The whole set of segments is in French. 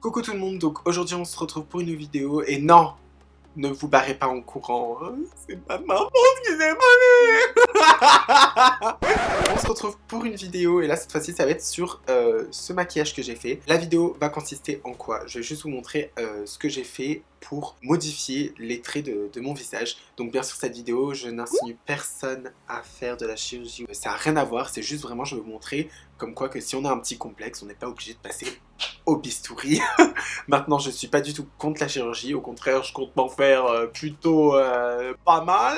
Coucou tout le monde, donc aujourd'hui on se retrouve pour une vidéo et non, ne vous barrez pas en courant, hein, c'est pas ma faute qui s'est On se retrouve pour une vidéo et là cette fois-ci ça va être sur ce maquillage que j'ai fait. La vidéo va consister en quoi? Je vais juste vous montrer ce que j'ai fait pour modifier les traits de mon visage. Donc bien sûr cette vidéo, je n'insinue personne à faire de la chirurgie. Ça n'a rien à voir, c'est juste vraiment je vais vous montrer comme quoi que si on a un petit complexe, on n'est pas obligé de passer au bistouri. Maintenant, je suis pas du tout contre la chirurgie, au contraire, je compte m'en faire plutôt pas mal.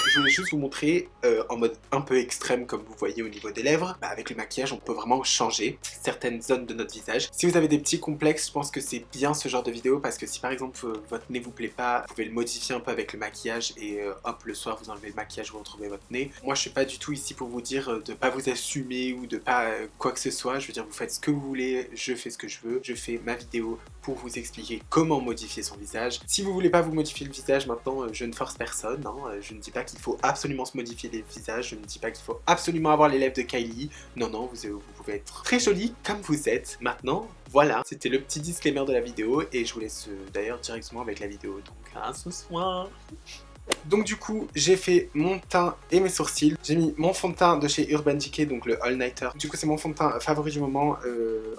Je voulais juste vous montrer en mode un peu extrême comme vous voyez au niveau des lèvres. Avec le maquillage on peut vraiment changer certaines zones de notre visage. Si vous avez des petits complexes, je pense que c'est bien ce genre de vidéo parce que si par exemple votre nez vous plaît pas, vous pouvez le modifier un peu avec le maquillage et hop le soir vous enlevez le maquillage, vous retrouvez votre nez. Moi je suis pas du tout ici pour vous dire de pas vous assumer ou de pas quoi que ce soit. Je veux dire vous faites ce que vous voulez, je fais ce que je veux. Je fais ma vidéo pour vous expliquer comment modifier son visage. Si vous voulez pas vous modifier le visage maintenant, je ne force personne. Je ne dis pas qu'il faut absolument se modifier les visages, je ne dis pas qu'il faut absolument avoir les lèvres de Kylie. Non, non, vous pouvez être très jolie comme vous êtes. Maintenant, voilà, c'était le petit disclaimer de la vidéo et je vous laisse d'ailleurs directement avec la vidéo. Donc à ce soir. Donc du coup, j'ai fait mon teint et mes sourcils. J'ai mis mon fond de teint de chez Urban Decay, donc le All Nighter. Du coup, c'est mon fond de teint favori du moment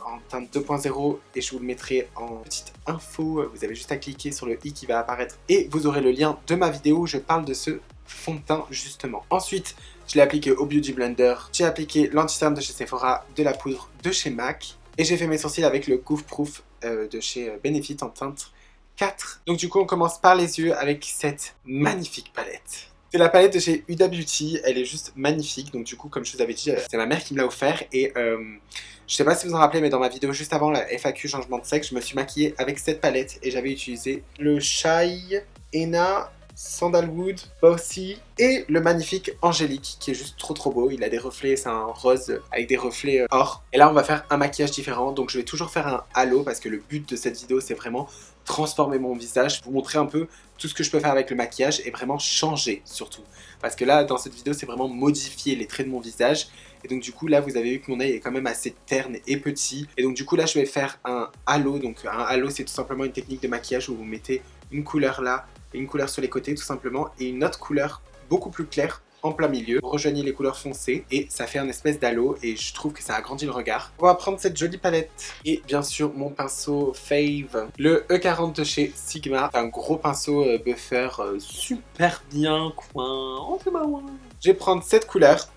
en teint 2.0 et je vous le mettrai en petite info. Vous avez juste à cliquer sur le i qui va apparaître et vous aurez le lien de ma vidéo où je parle de ce fond de teint justement. Ensuite, je l'ai appliqué au Beauty Blender. J'ai appliqué l'anti-cerne de chez Sephora, de la poudre de chez MAC et j'ai fait mes sourcils avec le Goof Proof de chez Benefit en teinte 4. Donc du coup on commence par les yeux avec cette magnifique palette. C'est la palette de chez Huda Beauty, elle est juste magnifique. Donc du coup comme je vous avais dit, c'est ma mère qui me l'a offert et je sais pas si vous en rappelez mais dans ma vidéo juste avant la FAQ changement de sexe, je me suis maquillée avec cette palette et j'avais utilisé le Shy Henna Sandalwood Bossy et le magnifique Angélique qui est juste trop beau. Il a des reflets, c'est un rose avec des reflets or. Et là on va faire un maquillage différent, donc je vais toujours faire un halo parce que le but de cette vidéo c'est vraiment transformer mon visage, vous montrer un peu tout ce que je peux faire avec le maquillage et vraiment changer surtout. Parce que là dans cette vidéo c'est vraiment modifier les traits de mon visage. Et donc du coup là vous avez vu que mon œil est quand même assez terne et petit. Et donc du coup là je vais faire un halo. Donc un halo c'est tout simplement une technique de maquillage où vous mettez une couleur là et une couleur sur les côtés tout simplement et une autre couleur beaucoup plus claire en plein milieu. Vous rejoignez les couleurs foncées et ça fait un espèce d'halo et je trouve que ça agrandit le regard. On va prendre cette jolie palette et bien sûr mon pinceau fave, le E40 de chez Sigma. Un gros pinceau buffer super bien quoi. Oh c'est marrant. Je vais prendre cette couleur.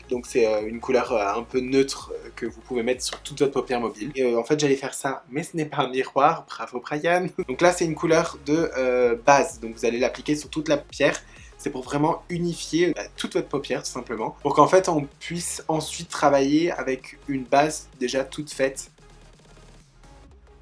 Donc c'est une couleur un peu neutre que vous pouvez mettre sur toute votre paupière mobile. Et en fait j'allais faire ça, mais ce n'est pas un miroir, bravo Brian. Donc là c'est une couleur de base, donc vous allez l'appliquer sur toute la paupière. C'est pour vraiment unifier toute votre paupière tout simplement. Pour qu'en fait on puisse ensuite travailler avec une base déjà toute faite.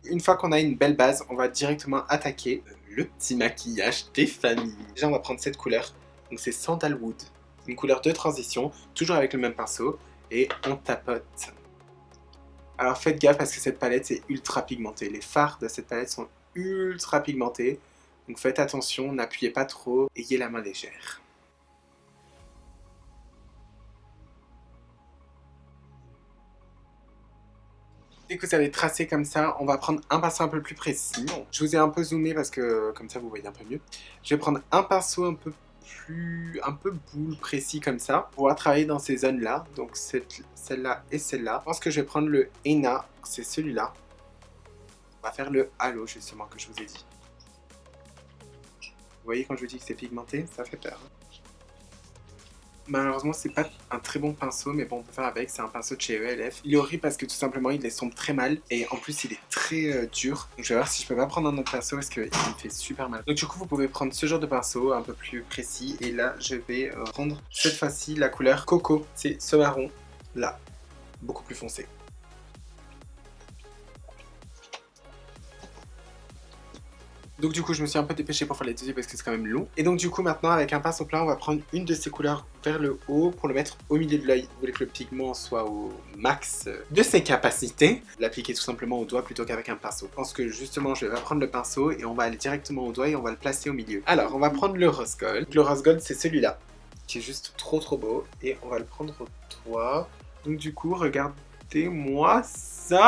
Une fois qu'on a une belle base, on va directement attaquer le petit maquillage des familles. Déjà on va prendre cette couleur, donc c'est Sandalwood. Une couleur de transition, toujours avec le même pinceau, et on tapote. Alors faites gaffe parce que cette palette est ultra pigmentée. Les fards de cette palette sont ultra pigmentés, donc faites attention, n'appuyez pas trop, ayez la main légère. Dès que vous avez tracé comme ça, on va prendre un pinceau un peu plus précis. Je vous ai un peu zoomé parce que comme ça vous voyez un peu mieux. Je vais prendre un pinceau un peu boule précis comme ça pour pouvoir travailler dans ces zones là, donc celle-là et celle-là. Je pense que je vais prendre le Henna, c'est celui-là. On va faire le halo justement que je vous ai dit. Vous voyez quand je vous dis que c'est pigmenté, ça fait peur. Malheureusement c'est pas un très bon pinceau mais bon on peut faire avec, c'est un pinceau de chez ELF. Il est horrible parce que tout simplement il estompe très mal et en plus il est très dur. Donc je vais voir si je peux pas prendre un autre pinceau parce qu'il me fait super mal. Donc du coup vous pouvez prendre ce genre de pinceau un peu plus précis et là je vais prendre cette fois-ci la couleur Coco. C'est ce marron là, beaucoup plus foncé. Donc du coup je me suis un peu dépêché pour faire les deux yeux parce que c'est quand même long. Et donc du coup maintenant avec un pinceau plat on va prendre une de ces couleurs vers le haut pour le mettre au milieu de l'œil. Vous voulez que le pigment soit au max de ses capacités. L'appliquer tout simplement au doigt plutôt qu'avec un pinceau. Je pense que justement je vais prendre le pinceau et on va aller directement au doigt et on va le placer au milieu. Alors on va prendre le rose gold. Le rose gold c'est celui-là qui est juste trop beau et on va le prendre au doigt. Donc du coup regardez-moi ça.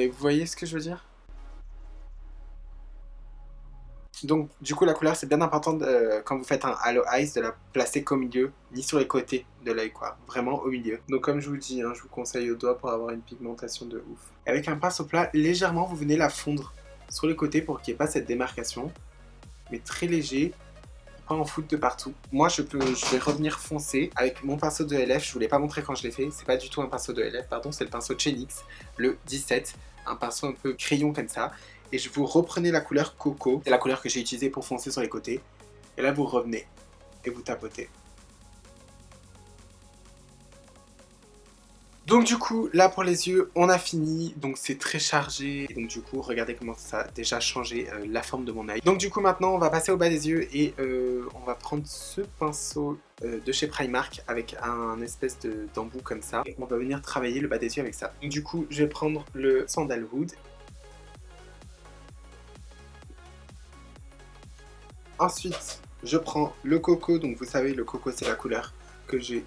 Mais vous voyez ce que je veux dire? Donc, du coup, la couleur, c'est bien important quand vous faites un Halo Eyes de la placer qu'au milieu, ni sur les côtés de l'œil, quoi. Vraiment au milieu. Donc, comme je vous dis, hein, je vous conseille au doigt pour avoir une pigmentation de ouf. Avec un pinceau plat, légèrement, vous venez la fondre sur les côtés pour qu'il n'y ait pas cette démarcation. Mais très léger, pas en foutre de partout. Moi, je vais revenir foncé avec mon pinceau de LF. Je vous l'ai pas montré quand je l'ai fait. C'est pas du tout un pinceau de LF, pardon, c'est le pinceau Chenix, le 17. Un pinceau un peu crayon comme ça. Et je vous reprenez la couleur coco. C'est la couleur que j'ai utilisée pour foncer sur les côtés. Et là, vous revenez et vous tapotez. Donc du coup, là pour les yeux, on a fini. Donc c'est très chargé. Et donc du coup, regardez comment ça a déjà changé la forme de mon œil. Donc du coup, maintenant, on va passer au bas des yeux. Et on va prendre ce pinceau de chez Primark avec un espèce d'embout comme ça. Et on va venir travailler le bas des yeux avec ça. Donc du coup, je vais prendre le Sandalwood. Ensuite, je prends le coco. Donc vous savez, le coco, c'est la couleur que j'ai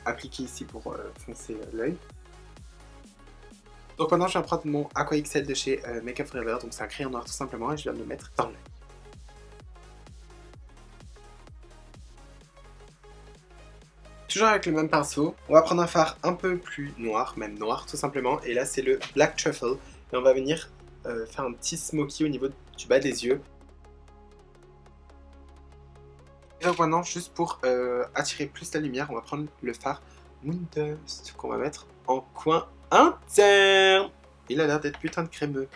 appliquée ici pour foncer l'œil. Donc maintenant, je vais prendre mon Aqua XL de chez Make Up Forever. Donc c'est un crayon noir tout simplement et je viens de le mettre dans l'œil. Toujours avec le même pinceau, on va prendre un fard un peu plus noir, même noir tout simplement. Et là, c'est le Black Truffle. Et on va venir faire un petit smoky au niveau du bas des yeux. Et donc maintenant, juste pour attirer plus la lumière, on va prendre le fard Moondust qu'on va mettre en coin interne. Il a l'air d'être putain de crémeux.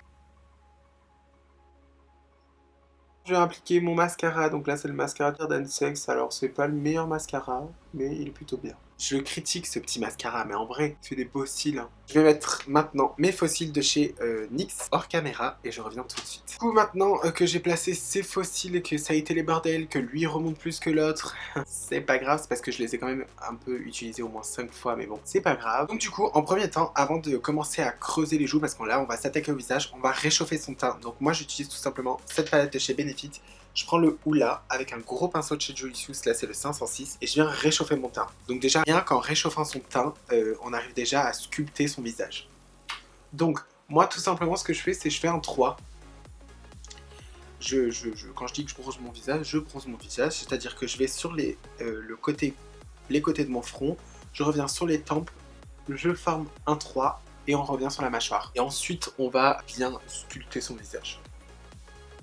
Je vais appliquer mon mascara, donc là c'est le mascara Jordan Sex, alors c'est pas le meilleur mascara, mais il est plutôt bien. Je critique ce petit mascara, mais en vrai, il fait des beaux cils. Hein. Je vais mettre maintenant mes faux cils de chez NYX hors caméra et je reviens tout de suite. Du coup, maintenant que j'ai placé ces faux cils et que ça a été les bordels, que lui remonte plus que l'autre, c'est pas grave, c'est parce que je les ai quand même un peu utilisés au moins 5 fois, mais bon, c'est pas grave. Donc du coup, en premier temps, avant de commencer à creuser les joues, parce que là on va s'attaquer au visage, on va réchauffer son teint. Donc moi j'utilise tout simplement cette palette de chez Benefit. Je prends le Hoola avec un gros pinceau de chez Jolicious, là c'est le 506, et je viens réchauffer mon teint. Donc déjà, rien qu'en réchauffant son teint, on arrive déjà à sculpter son visage. Donc, moi tout simplement ce que je fais, c'est je fais un 3. Quand je dis que je bronze mon visage, je bronze mon visage, c'est-à-dire que je vais sur les côtés de mon front, je reviens sur les tempes, je forme un 3 et on revient sur la mâchoire. Et ensuite, on va bien sculpter son visage.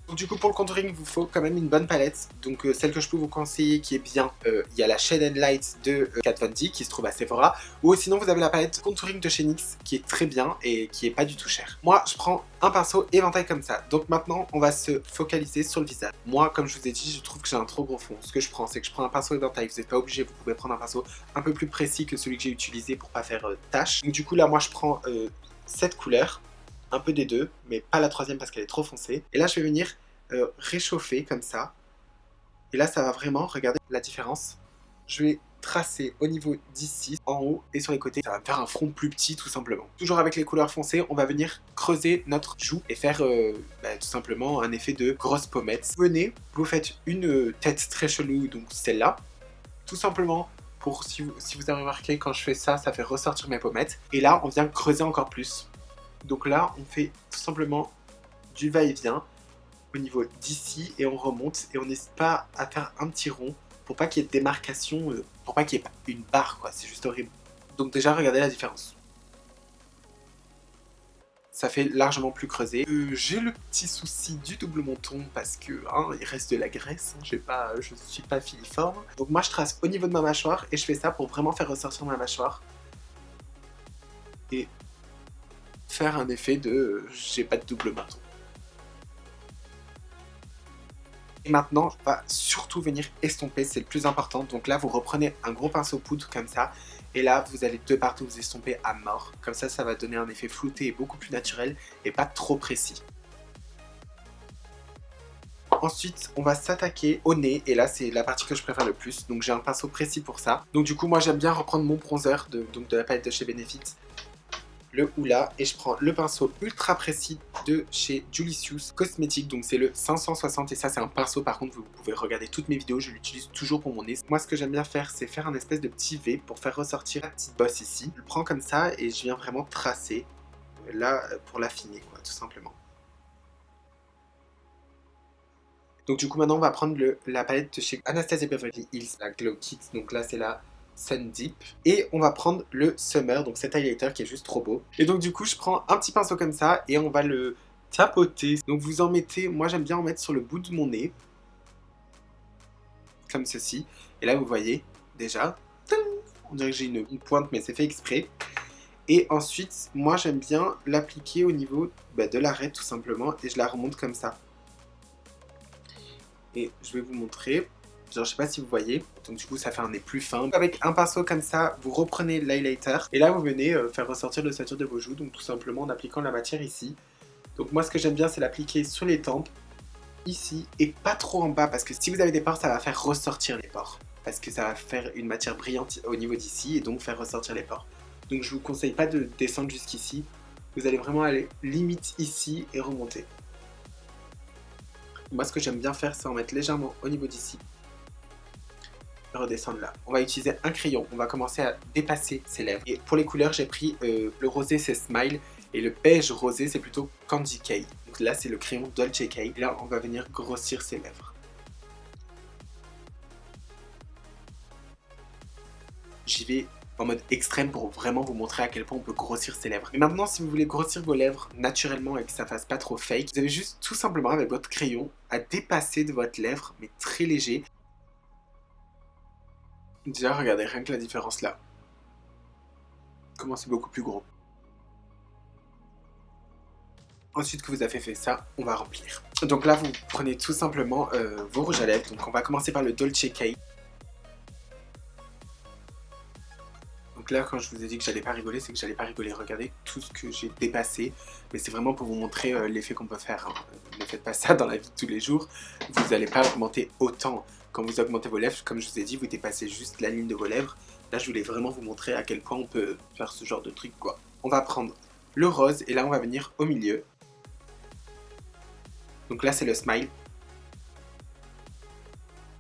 Donc du coup pour le contouring il vous faut quand même une bonne palette. Donc celle que je peux vous conseiller qui est bien, il y a la Shade and Light de Kat Von D qui se trouve à Sephora. Ou sinon vous avez la palette contouring de chez NYX qui est très bien et qui est pas du tout chère. Moi je prends un pinceau éventail comme ça. Donc maintenant on va se focaliser sur le visage. Moi comme je vous ai dit je trouve que j'ai un trop gros fond. Ce que je prends c'est que je prends un pinceau éventail. Vous n'êtes pas obligé, vous pouvez prendre un pinceau un peu plus précis que celui que j'ai utilisé pour pas faire tache. Donc du coup là moi je prends cette couleur. Un peu des deux, mais pas la troisième parce qu'elle est trop foncée. Et là, je vais venir réchauffer comme ça. Et là, ça va vraiment, regardez la différence. Je vais tracer au niveau d'ici, en haut et sur les côtés. Ça va me faire un front plus petit, tout simplement. Toujours avec les couleurs foncées, on va venir creuser notre joue et faire tout simplement un effet de grosse pommette. Venez, vous faites une tête très chelou, donc celle-là. Tout simplement, pour si vous avez remarqué, quand je fais ça, ça fait ressortir mes pommettes. Et là, on vient creuser encore plus. Donc là, on fait tout simplement du va-et-vient au niveau d'ici et on remonte et on n'hésite pas à faire un petit rond pour pas qu'il y ait de démarcation, pour pas qu'il y ait une barre quoi, c'est juste horrible. Donc déjà, regardez la différence. Ça fait largement plus creusé. J'ai le petit souci du double menton parce que il reste de la graisse, je suis pas filiforme. Donc moi je trace au niveau de ma mâchoire et je fais ça pour vraiment faire ressortir ma mâchoire. Et faire un effet de j'ai pas de double menton. Et maintenant, on va surtout venir estomper, c'est le plus important. Donc là, vous reprenez un gros pinceau poudre comme ça. Et là, vous allez de partout vous estomper à mort. Comme ça va donner un effet flouté et beaucoup plus naturel et pas trop précis. Ensuite, on va s'attaquer au nez. Et là, c'est la partie que je préfère le plus. Donc j'ai un pinceau précis pour ça. Donc du coup, moi, j'aime bien reprendre mon bronzer de la palette de chez Benefit. Le Hoola et je prends le pinceau ultra précis de chez Jolicious Cosmetics, donc c'est le 560 et ça c'est un pinceau par contre vous pouvez regarder toutes mes vidéos, je l'utilise toujours pour mon nez. Moi ce que j'aime bien faire c'est faire un espèce de petit V pour faire ressortir la petite bosse ici. Je le prends comme ça et je viens vraiment tracer là pour l'affiner quoi, tout simplement. Donc du coup maintenant on va prendre la palette de chez Anastasia Beverly Hills, la Glow Kit, donc là c'est la Sun Deep. Et on va prendre le Summer, donc cet highlighter qui est juste trop beau. Et donc du coup je prends un petit pinceau comme ça et on va le tapoter. Donc vous en mettez, moi j'aime bien en mettre sur le bout de mon nez, comme ceci. Et là vous voyez déjà, on dirait que j'ai une pointe mais c'est fait exprès. Et ensuite moi j'aime bien l'appliquer au niveau de l'arête tout simplement et je la remonte comme ça. Et je vais vous montrer, genre je sais pas si vous voyez, donc du coup ça fait un nez plus fin. Avec un pinceau comme ça, vous reprenez l'highlighter et là vous venez faire ressortir l'ossature de vos joues, donc tout simplement en appliquant la matière ici. Donc moi ce que j'aime bien c'est l'appliquer sur les tempes, ici, et pas trop en bas parce que si vous avez des pores ça va faire ressortir les pores. Parce que ça va faire une matière brillante au niveau d'ici et donc faire ressortir les pores. Donc je vous conseille pas de descendre jusqu'ici, vous allez vraiment aller limite ici et remonter. Moi ce que j'aime bien faire c'est en mettre légèrement au niveau d'ici et redescendre là. On va utiliser un crayon, on va commencer à dépasser ses lèvres. Et pour les couleurs j'ai pris le rosé c'est Smile et le beige rosé c'est plutôt Candy K. Donc là c'est le crayon Dolce K. Et là on va venir grossir ses lèvres. J'y vais en mode extrême pour vraiment vous montrer à quel point on peut grossir ses lèvres. Et maintenant, si vous voulez grossir vos lèvres naturellement et que ça fasse pas trop fake, vous avez juste tout simplement avec votre crayon à dépasser de votre lèvre, mais très léger. Déjà, regardez rien que la différence là. Comment c'est beaucoup plus gros. Ensuite que vous avez fait ça, on va remplir. Donc là, vous prenez tout simplement vos rouges à lèvres. Donc on va commencer par le Dolce K. Donc là, quand je vous ai dit que j'allais pas rigoler, c'est que j'allais pas rigoler. Regardez tout ce que j'ai dépassé. Mais c'est vraiment pour vous montrer l'effet qu'on peut faire. Hein. Ne faites pas ça dans la vie de tous les jours. Vous n'allez pas augmenter autant. Quand vous augmentez vos lèvres, comme je vous ai dit, vous dépassez juste la ligne de vos lèvres. Là, je voulais vraiment vous montrer à quel point on peut faire ce genre de truc, quoi. On va prendre le rose et là, on va venir au milieu. Donc là, c'est le smile.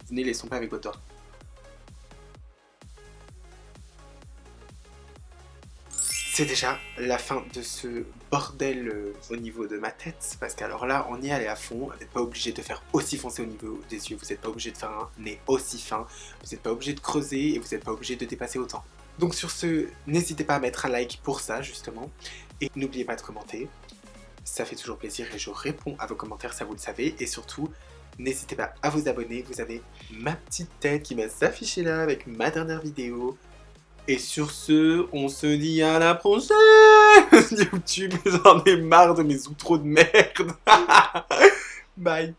Venez les estomper avec votre doigt. C'est déjà la fin de ce bordel au niveau de ma tête, parce qu'alors là, on y allait à fond, vous n'êtes pas obligé de faire aussi foncé au niveau des yeux, vous n'êtes pas obligé de faire un nez aussi fin, vous n'êtes pas obligé de creuser et vous n'êtes pas obligé de dépasser autant. Donc sur ce, n'hésitez pas à mettre un like pour ça justement, et n'oubliez pas de commenter, ça fait toujours plaisir et je réponds à vos commentaires, ça vous le savez, et surtout, n'hésitez pas à vous abonner, vous avez ma petite tête qui va s'afficher là avec ma dernière vidéo. Et sur ce, on se dit à la prochaine. YouTube, j'en ai marre de mes outros de merde. Bye.